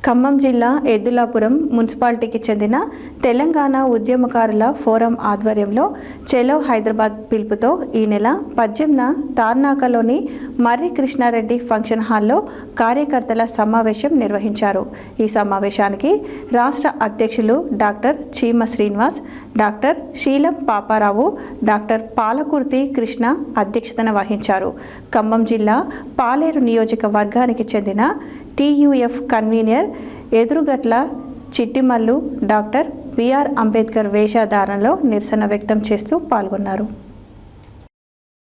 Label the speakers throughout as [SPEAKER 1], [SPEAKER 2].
[SPEAKER 1] ఖమ్మం జిల్లా ఎద్దులాపురం మున్సిపాలిటీకి చెందిన తెలంగాణ ఉద్యమకారుల ఫోరం ఆధ్వర్యంలో చెలో హైదరాబాద్ పిలుపుతో ఈ నెల 18న తార్నాకలోని మర్రి కృష్ణారెడ్డి ఫంక్షన్ హాల్లో కార్యకర్తల సమావేశం నిర్వహించారు. ఈ సమావేశానికి రాష్ట్ర అధ్యక్షులు doctor Cheema Srinivas, doctor Sheelam Paparao, doctor Palakurthi Krishna అధ్యక్షతన వహించారు. ఖమ్మం జిల్లా పాలేరు నియోజకవర్గానికి చెందిన TUF convener Edurugatla Chittimallu doctor B R Ambedkar వేషధారణలో నిరసన వ్యక్తం చేస్తూ పాల్గొన్నారు.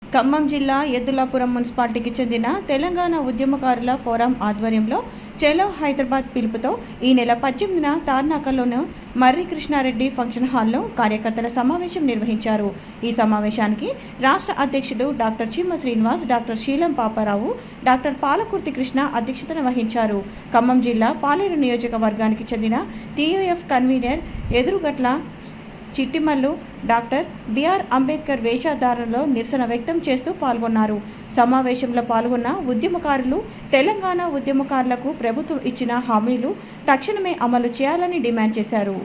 [SPEAKER 1] ఖమ్మం జిల్లా ఎద్దులాపురం మున్సిపాలిటీకి చెందిన తెలంగాణ ఉద్యమకారుల ఫోరం ఆధ్వర్యంలో చెలో హైదరాబాద్ పిలుపుతో ఈ నెల 18న తార్నాకలోని మర్రి కృష్ణారెడ్డి ఫంక్షన్ హాల్లో కార్యకర్తల సమావేశం నిర్వహించారు. ఈ సమావేశానికి రాష్ట్ర అధ్యక్షుడు doctor Cheema Srinivas, doctor Sheelam Paparao, doctor Palakurthi Krishna అధ్యక్షతన వహించారు. ఖమ్మం జిల్లా పాలేరు నియోజకవర్గానికి చెందిన TUF convener Edurugatla Chittimallu doctor B R Ambedkar వేషధారణలో నిరసన వ్యక్తం చేస్తూ పాల్గొన్నారు. సమావేశంలో పాల్గొన్న ఉద్యమకారులు తెలంగాణ ఉద్యమకారులకు ప్రభుత్వం ఇచ్చిన హామీలు తక్షణమే అమలు చేయాలని డిమాండ్ చేశారు.